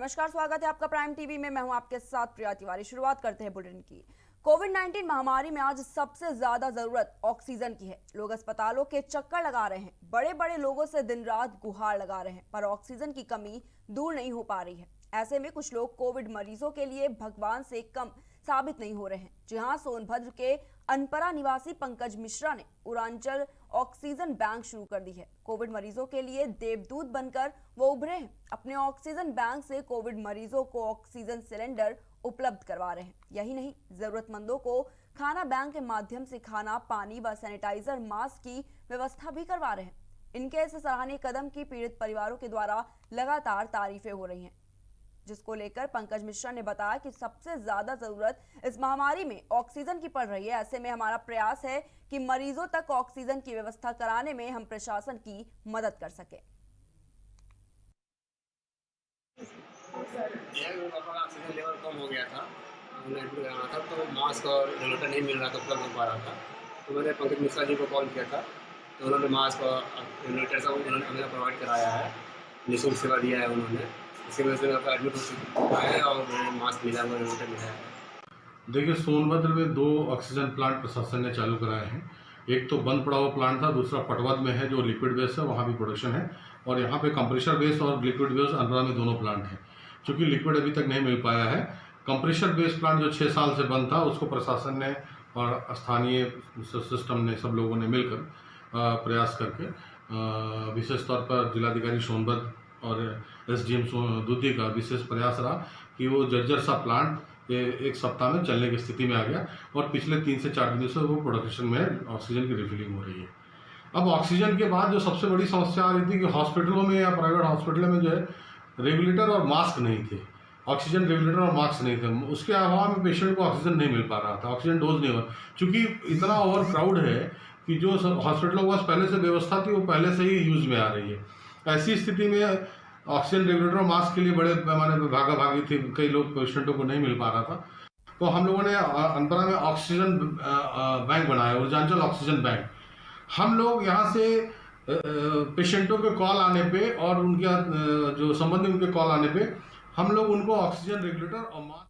नमस्कार, स्वागत है आपका प्राइम टीवी में। मैं हूं आपके साथ प्रिया तिवारी। शुरुआत करते हैं बुलेटिन की। कोविड-19 महामारी में आज सबसे ज्यादा जरूरत ऑक्सीजन की है। लोग अस्पतालों के चक्कर लगा रहे हैं, बड़े बड़े लोगों से दिन रात गुहार लगा रहे हैं, पर ऑक्सीजन की कमी दूर नहीं हो पा रही है। ऐसे में कुछ लोग कोविड मरीजों के लिए भगवान से कम साबित नहीं हो रहे हैं। जी हां, सोनभद्र के अनपरा निवासी पंकज मिश्रा ने उड़ानचल ऑक्सीजन बैंक शुरू कर दी है। कोविड मरीजों के लिए देवदूत बनकर वो उभरे हैं। अपने ऑक्सीजन बैंक से कोविड मरीजों को ऑक्सीजन सिलेंडर उपलब्ध करवा रहे हैं। यही नहीं, जरूरतमंदों को खाना बैंक के माध्यम से खाना, पानी व सैनिटाइजर, मास्क की व्यवस्था भी करवा रहे हैं। इनके इस सराहनीय कदम की पीड़ित परिवारों के द्वारा लगातार तारीफें हो रही हैं, जिसको लेकर पंकज मिश्रा ने बताया कि सबसे ज्यादा जरूरत इस महामारी में ऑक्सीजन की पड़ रही है। ऐसे में हमारा प्रयास है कि मरीजों तक ऑक्सीजन की व्यवस्था कराने में हम प्रशासन की मदद कर सके। ऑक्सीजन लेवल कम हो गया था, उन्हें एडमिट कराना था, तो मास्क और रेगुलेटर नहीं मिल रहा था, उपलब्ध हो पा रहा था। तो मैंने पंकज मिश्रा जी को कॉल किया था, तो उन्होंने मास्क और रेगुलेटर सब उन्होंने हमें प्रोवाइड कराया है, निःशुल्क सेवा दिया है उन्होंने। इसी वजह से मैं एडमिट हो चुका है और मास्क मिला हुआ, रेगुलेटर मिला है। देखिए, सोनभद्र में 2 ऑक्सीजन प्लांट प्रशासन ने चालू कराए हैं। एक तो बंद पड़ा हुआ प्लांट था, दूसरा पटवद में है जो लिक्विड बेस है, वहाँ भी प्रोडक्शन है। और यहाँ पे कंप्रेशर बेस और लिक्विड बेस अनपरा में दोनों प्लांट हैं। चूँकि लिक्विड अभी तक नहीं मिल पाया है, कंप्रेशर बेस प्लांट जो 6 साल से बंद था, उसको प्रशासन ने और स्थानीय सिस्टम ने, सब लोगों ने मिलकर प्रयास करके विशेष तौर पर जिलाधिकारी सोनभद्र और SDM दूधी का विशेष प्रयास रहा कि वो जर्जर सा प्लांट एक सप्ताह में चलने की स्थिति में आ गया और पिछले 3 से 4 दिनों से वो प्रोडक्शन में ऑक्सीजन की रिफिलिंग हो रही है। अब ऑक्सीजन के बाद जो सबसे बड़ी समस्या आ रही थी कि हॉस्पिटलों में या प्राइवेट हॉस्पिटलों में जो है रेगुलेटर और मास्क नहीं थे, ऑक्सीजन रेगुलेटर और मास्क नहीं थे। उसके अभाव में पेशेंट को ऑक्सीजन नहीं मिल पा रहा था, ऑक्सीजन डोज नहीं हुआ। चूँकि इतना ओवर क्राउड है कि जो हॉस्पिटलों के पास पहले से व्यवस्था थी वो पहले से ही यूज में आ रही है। ऐसी स्थिति में ऑक्सीजन रेगुलेटर और मास्क के लिए बड़े पैमाने पर भागा भागी थी, कई लोग पेशेंटों को नहीं मिल पा रहा था। तो हम लोगों ने अनपरा में ऑक्सीजन बैंक बनाया, उड़ानचल ऑक्सीजन बैंक। हम लोग यहाँ से पेशेंटों के कॉल आने पे और उनके जो संबंधी उनके कॉल आने पे हम लोग उनको ऑक्सीजन रेगुलेटर और मास्क।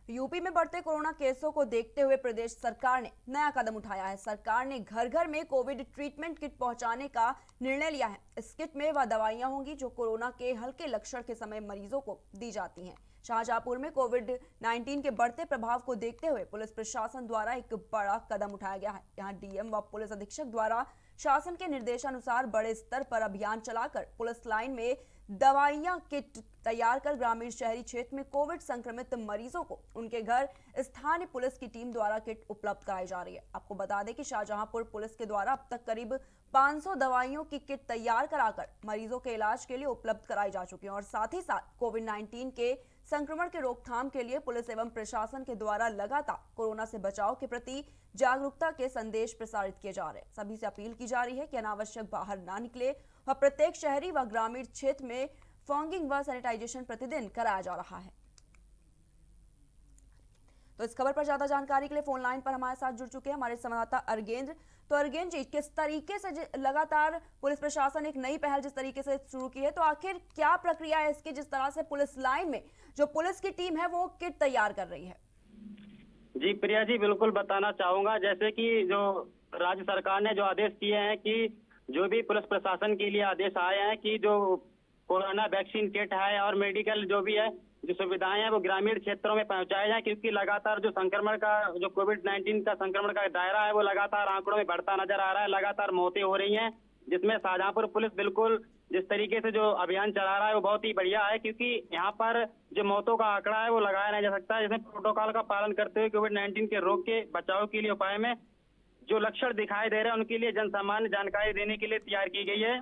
यूपी में बढ़ते कोरोना केसों को देखते हुए प्रदेश सरकार ने नया कदम उठाया है। सरकार ने घर घर में कोविड ट्रीटमेंट किट पहुंचाने का निर्णय लिया है। इस किट में वह दवाइयां होंगी जो कोरोना के हल्के लक्षण के समय मरीजों को दी जाती हैं। शाहजहांपुर में कोविड-19 के बढ़ते प्रभाव को देखते हुए पुलिस प्रशासन द्वारा एक बड़ा कदम उठाया गया है। यहाँ डीएम व पुलिस अधीक्षक द्वारा शासन के निर्देशानुसार बड़े स्तर पर अभियान चलाकर पुलिस लाइन में दवाइयां किट तैयार कर ग्रामीण शहरी क्षेत्र में कोविड संक्रमित मरीजों को उनके घर स्थानीय पुलिस की टीम द्वारा किट उपलब्ध कराई जा रही है। आपको बता दें कि शाहजहांपुर पुलिस के द्वारा अब तक करीब 500 दवाइयों की किट तैयार कराकर मरीजों के इलाज के लिए उपलब्ध कराई जा चुकी है और साथ ही साथ कोविड-19 के संक्रमण के रोकथाम के लिए पुलिस एवं प्रशासन के द्वारा लगातार कोरोना से बचाव के प्रति जागरूकता के संदेश प्रसारित किए जा रहे हैं। सभी से अपील की जा रही है कि अनावश्यक बाहर ना निकले व प्रत्येक शहरी व ग्रामीण क्षेत्र में फॉगिंग व सैनिटाइजेशन प्रतिदिन कराया जा रहा है। तो इस खबर पर ज्यादा जानकारी के लिए फोन लाइन पर हमारे साथ जुड़ चुके हैं हमारे संवाददाता अर्गेंद्र। तो अर्गेंद्र जी, किस तरीके से लगातार पुलिस प्रशासन एक नई पहल जिस तरीके से शुरू की है, तो आखिर क्या प्रक्रिया है इसकी, जिस तरह से पुलिस लाइन में जो पुलिस की टीम है वो किट तैयार कर रही है? जी प्रिया जी, बिल्कुल बताना चाहूंगा। जैसे कि जो राज्य सरकार ने जो आदेश दिए हैं कि जो भी पुलिस प्रशासन के लिए आदेश आए हैं कि जो कोरोना वैक्सीन किट है और मेडिकल जो भी है जो सुविधाएं हैं वो ग्रामीण क्षेत्रों में पहुंचाए जाए, क्योंकि लगातार जो संक्रमण का जो कोविड-19 का संक्रमण का दायरा है वो लगातार आंकड़ों में बढ़ता नजर आ रहा है। लगातार मौतें हो रही हैं, जिसमें शाहजहांपुर पुलिस बिल्कुल जिस तरीके से जो अभियान चला रहा है वो बहुत ही बढ़िया है, क्योंकि यहाँ पर जो मौतों का आंकड़ा है वो लगाया नहीं जा सकता। जिसमें प्रोटोकॉल का पालन करते हुए कोविड-19 के रोग के बचाव के लिए उपाय में जो लक्षण दिखाई दे रहे हैं उनके लिए जन सामान्य जानकारी देने के लिए तैयार की गई है,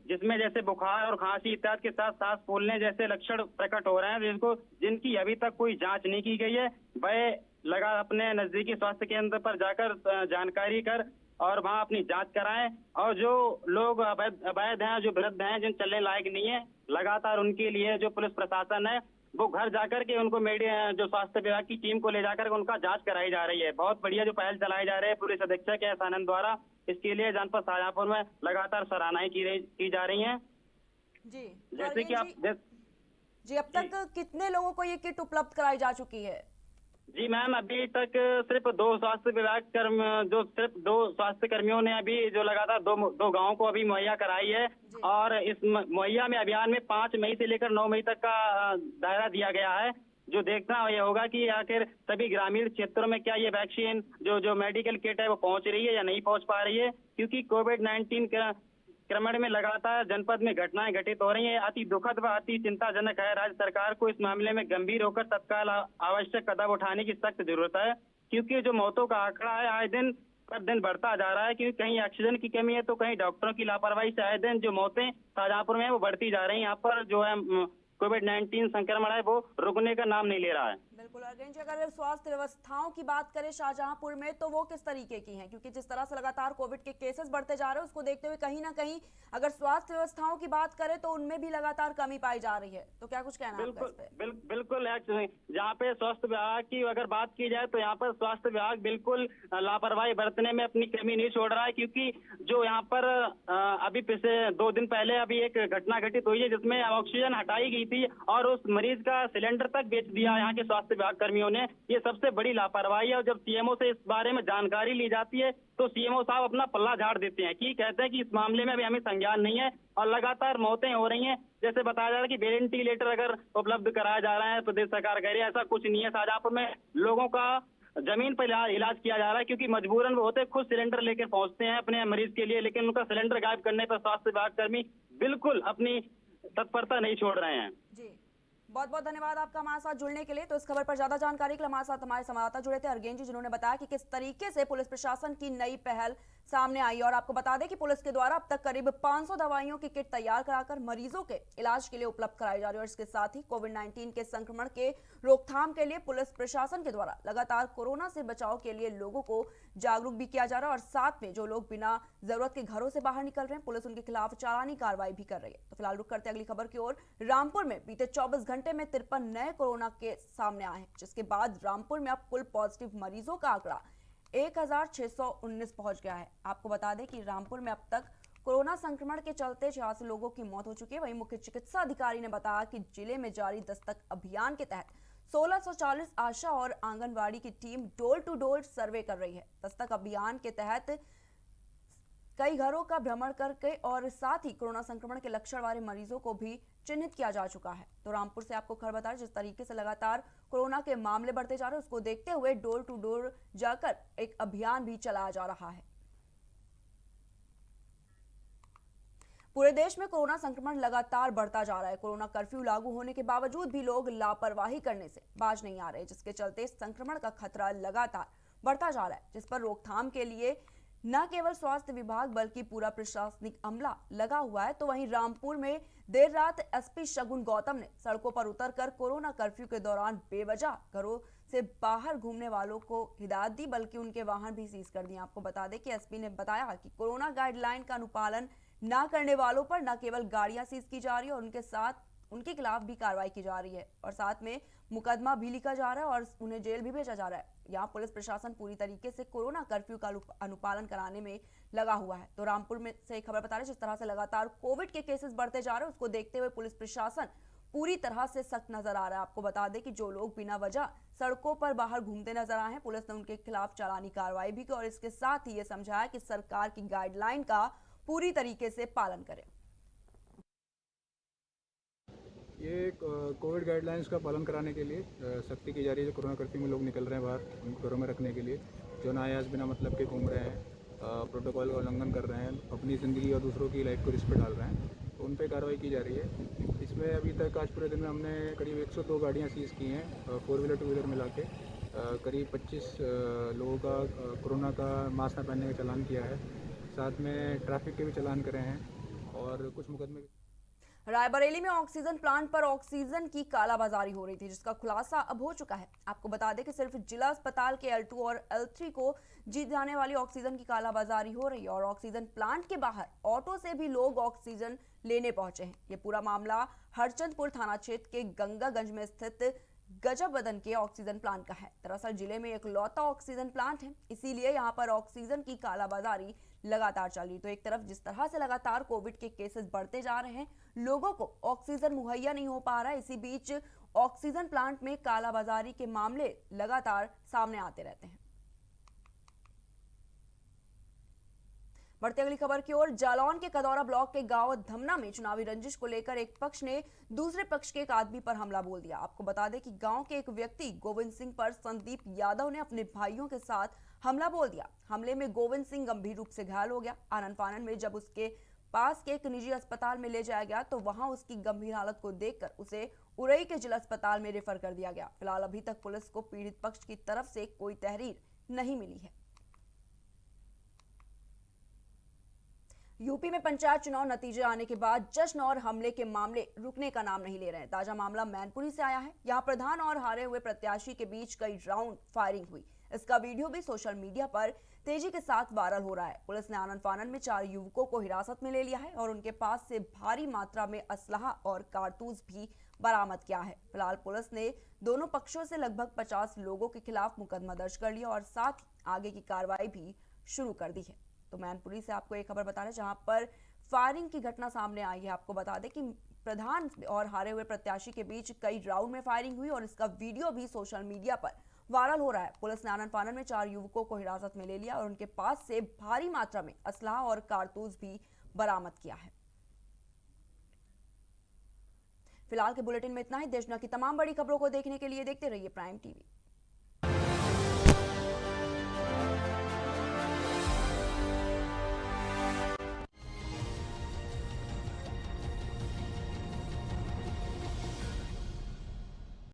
जिसमें जैसे बुखार और खांसी इत्यादि के साथ सांस फूलने जैसे लक्षण प्रकट हो रहे हैं, जिनकी अभी तक कोई जांच नहीं की गई है, वह लगा अपने नजदीकी स्वास्थ्य केंद्र पर जाकर जानकारी कर और वहां अपनी जांच कराएं। और जो लोग अवैध हैं, जो वृद्ध हैं, जिन चलने लायक नहीं है, लगातार उनके लिए जो पुलिस प्रशासन है वो घर जाकर के उनको जो स्वास्थ्य विभाग की टीम को ले जाकर उनका जांच कराई जा रही है। बहुत बढ़िया जो पहल चलाई जा रही है पुलिस अधीक्षक एस आनंद द्वारा, इसके लिए जनपद शाहजहांपुर में लगातार सराहनाएं की जा रही हैं। जी, जैसे कि आप जी, अब तक कितने लोगों को ये किट उपलब्ध कराई जा चुकी है? जी मैम, अभी तक सिर्फ दो स्वास्थ्य कर्मियों ने अभी जो लगातार दो गांवों को अभी मुहैया कराई है। जी। और इस मुहैया में अभियान में 5 मई से लेकर 9 मई तक का दायरा दिया गया है। जो देखना ये होगा कि आखिर सभी ग्रामीण क्षेत्रों में क्या ये वैक्सीन जो मेडिकल किट है वो पहुंच रही है या नहीं पहुंच पा रही है, क्योंकि कोविड-19 क्रमण में लगातार जनपद में घटनाएं घटित हो रही हैं। अति दुखद व अति चिंताजनक है। राज्य सरकार को इस मामले में गंभीर होकर तत्काल आवश्यक कदम उठाने की सख्त जरूरत है, क्योंकि जो मौतों का आंकड़ा है आए दिन पर दिन बढ़ता जा रहा है। क्योंकि कहीं ऑक्सीजन की कमी है तो कहीं डॉक्टरों की लापरवाही से आए दिन जो मौतें शाहजहांपुर में है वो बढ़ती जा रही हैं। यहाँ पर जो है कोविड-19 संक्रमण है वो रुकने का नाम नहीं ले रहा है। बिल्कुल अर्गेन जी, अगर स्वास्थ्य व्यवस्थाओं की बात करें शाहजहांपुर में तो वो किस तरीके की हैं? क्योंकि जिस तरह से लगातार कोविड के केसेस बढ़ते जा रहे हैं उसको देखते हुए कहीं ना कहीं अगर स्वास्थ्य व्यवस्थाओं की बात करें तो उनमें भी लगातार कमी पाई जा रही है, तो क्या कुछ कहना है आपका इस पे? बिल्कुल जहाँ पे स्वास्थ्य विभाग की अगर बात की जाए तो यहाँ पर स्वास्थ्य विभाग बिल्कुल लापरवाही बरतने में अपनी कमी नहीं छोड़ रहा है। क्योंकि जो यहाँ पर अभी पिछले 2 दिन पहले अभी एक घटना घटित हुई है जिसमें ऑक्सीजन हटाई गई थी और उस मरीज का सिलेंडर तक बेच दिया यहाँ के स्वास्थ्य विभाग कर्मियों ने। ये सबसे बड़ी लापरवाही है। और जब सीएमओ से इस बारे में जानकारी ली जाती है तो सीएमओ साहब अपना पल्ला झाड़ देते हैं कि कहते हैं कि इस मामले में अभी हमें संज्ञान नहीं है और लगातार मौतें हो रही हैं। जैसे बताया जा रहा है कि वेंटिलेटर अगर उपलब्ध कराया जा रहा है, प्रदेश सरकार कह रही है ऐसा कुछ नहीं है। शाहजहांपुर में लोगों का जमीन पर इलाज किया जा रहा है, क्योंकि मजबूरन वो होते खुद सिलेंडर लेकर पहुंचते हैं अपने मरीज के लिए, लेकिन उनका सिलेंडर गायब करने पर स्वास्थ्य विभाग कर्मी बिल्कुल अपनी तत्परता नहीं छोड़ रहे हैं। जी, बहुत बहुत धन्यवाद आपका हमारे साथ जुड़ने के लिए। तो इस खबर पर ज्यादा जानकारी के लिए हमारे साथ हमारे संवाददाता जुड़े थे अर्गेन जी, जिन्होंने बताया कि किस तरीके से पुलिस प्रशासन की नई पहल सामने आई। और आपको बता दें कि पुलिस के द्वारा अब तक करीब 500 दवाइयों की किट तैयार कराकर मरीजों के इलाज के लिए उपलब्ध कराई जा रही है। और इसके साथ ही कोविड-19 के संक्रमण के रोकथाम के लिए पुलिस प्रशासन के द्वारा लगातार कोरोना से बचाव के लिए लोगों को जागरूक भी किया जा रहा है। और साथ में जो लोग बिना जरूरत के घरों से बाहर निकल रहे हैं पुलिस उनके खिलाफ चालानी कार्रवाई भी कर रही है। तो फिलहाल रुक करते अगली खबर की ओर। रामपुर में बीते 24 घंटे में 53 नए कोरोना केस सामने आए हैं, जिसके बाद रामपुर में अब कुल पॉजिटिव मरीजों का आंकड़ा 1619 पहुंच गया है। आपको बता दें कि रामपुर में अब तक कोरोना संक्रमण के चलते 86 लोगों की मौत हो चुकी है। वहीं मुख्य चिकित्सा अधिकारी ने बताया कि जिले में जारी दस्तक अभियान के तहत 1640 आशा और आंगनवाड़ी की team door to door survey कर रही है। दस्तक अभियान के तहत कई घरों का भ्रमण करके और साथ ही कोरोना संक्रमण के लक्षण वाले मरीजों को भी चिन्हित किया जा चुका है। तो रामपुर से आपको खबर बता रहे जिस तरीके से लगातार कोरोना के मामले बढ़ते जा रहे हैं उसको देखते हुए डोर टू डोर जाकर एक अभियान भी चलाया जा रहा है। पूरे देश में कोरोना संक्रमण लगातार बढ़ता जा रहा है। कोरोना कर्फ्यू लागू होने के बावजूद भी लोग लापरवाही करने से बाज नहीं आ रहे, जिसके चलते संक्रमण का खतरा लगातार बढ़ता जा रहा है, जिस पर रोकथाम के लिए न केवल स्वास्थ्य विभाग बल्कि पूरा प्रशासनिक अमला लगा हुआ है। तो वहीं रामपुर में देर रात एसपी शगुन गौतम ने सड़कों पर उतरकर कोरोना कर्फ्यू के दौरान बेवजह घरों से बाहर घूमने वालों को हिदायत दी, बल्कि उनके वाहन भी सीज कर दिए। आपको बता दें कि एसपी ने बताया कि कोरोना गाइडलाइन का अनुपालन न करने वालों पर न केवल गाड़ियां सीज की जा रही है और उनके खिलाफ भी कार्रवाई की जा रही है और साथ में मुकदमा भी लिखा जा रहा है और उन्हें जेल भी भेजा जा रहा है। यहाँ पुलिस प्रशासन पूरी तरीके से कोरोना कर्फ्यू का अनुपालन कराने में लगा हुआ है। तो रामपुर में से खबर बता रहे जिस तरह से लगातार कोविड के केसेस बढ़ते जा रहे हैं उसको देखते हुए पुलिस प्रशासन पूरी तरह से सख्त नजर आ रहा है। आपको बता दें कि जो लोग बिना वजह सड़कों पर बाहर घूमते नजर आए हैं पुलिस ने उनके खिलाफ चालानी कार्रवाई भी की और इसके साथ ही ये समझाया कि सरकार की गाइडलाइन का पूरी तरीके से पालन करें। ये कोविड गाइडलाइंस का पालन कराने के लिए सख्ती की जा रही है। कोरोना कर्फ्यू में लोग निकल रहे हैं बाहर, उनको घरों में रखने के लिए, जो नायाज बिना मतलब के घूम रहे हैं, प्रोटोकॉल का उल्लंघन कर रहे हैं, अपनी ज़िंदगी और दूसरों की लाइफ को रिस्क पे डाल रहे हैं, तो उन पर कार्रवाई की जा रही है। इसमें अभी तक आज पूरे दिन में हमने करीब 102 गाड़ियाँ सीज़ की हैं, 4 व्हीलर 2 व्हीलर मिला के। करीब 25 लोगों का कोरोना का मास्क न पहनने का चालान किया है, साथ में ट्रैफिक के भी चालान करे हैं और कुछ मुकदमे। रायबरेली में ऑक्सीजन प्लांट पर ऑक्सीजन की कालाबाजारी हो रही थी, जिसका खुलासा अब हो चुका है। आपको बता दें कि सिर्फ जिला अस्पताल के L2 और L3 को दी जाने वाली ऑक्सीजन की कालाबाजारी हो रही है और ऑक्सीजन प्लांट के बाहर ऑटो से भी लोग ऑक्सीजन लेने पहुंचे हैं। ये पूरा मामला हरचंदपुर थाना क्षेत्र के गंगागंज में स्थित गजब वजन के ऑक्सीजन प्लांट का है। दरअसल जिले में एक लौता ऑक्सीजन प्लांट है, इसीलिए यहाँ पर ऑक्सीजन की कालाबाजारी लगातार चल रही। तो एक तरफ जिस तरह से लगातार कोविड के केसेस बढ़ते जा रहे हैं, लोगों को ऑक्सीजन मुहैया नहीं हो पा रहा है, इसी बीच ऑक्सीजन प्लांट में कालाबाजारी के मामले लगातार सामने आते रहते हैं। बढ़ते अगली खबर की ओर, जालौन के कदौरा ब्लॉक के गांव धमना में चुनावी रंजिश को लेकर एक पक्ष ने दूसरे पक्ष के एक आदमी पर हमला बोल दिया। आपको बता दें कि गांव के एक व्यक्ति गोविंद सिंह पर संदीप यादव ने अपने भाइयों के साथ हमला बोल दिया। हमले में गोविंद सिंह गंभीर रूप से घायल हो गया। आनन फानन में जब उसके पास के एक निजी अस्पताल में ले जाया गया तो वहां उसकी गंभीर हालत को देखकर उसे उरई के जिला अस्पताल में रेफर कर दिया गया। फिलहाल अभी तक पुलिस को पीड़ित पक्ष की तरफ से कोई तहरीर नहीं मिली है। यूपी में पंचायत चुनाव नतीजे आने के बाद जश्न और हमले के मामले रुकने का नाम नहीं ले रहे हैं। ताजा मामला मैनपुरी से आया है। यहां प्रधान और हारे हुए प्रत्याशी के बीच कई राउंड फायरिंग हुई। इसका वीडियो भी सोशल मीडिया पर तेजी के साथ वायरल हो रहा है। पुलिस ने आनन फानन में 4 युवकों को हिरासत में ले लिया है और उनके पास से भारी मात्रा में असलहा और कारतूस भी बरामद किया है। फिलहाल पुलिस ने दोनों पक्षों से लगभग 50 लोगों के खिलाफ मुकदमा दर्ज कर लिया और साथ ही आगे की कार्रवाई भी शुरू कर दी है। तो मैनपुरी से आपको एक खबर बता रहे जहां पर फायरिंग की घटना सामने आई है। आपको बता दें कि प्रधान और हारे हुए प्रत्याशी के बीच कई राउंड में फायरिंग हुई और इसका वीडियो भी सोशल मीडिया पर वायरल हो रहा है। पुलिस ने आनन फानन में 4 युवकों को हिरासत में ले लिया और उनके पास से भारी मात्रा में असलहा और कारतूस भी बरामद किया है। फिलहाल के बुलेटिन में इतना ही। देश दुनिया की तमाम बड़ी खबरों को देखने के लिए देखते रहिए प्राइम टीवी।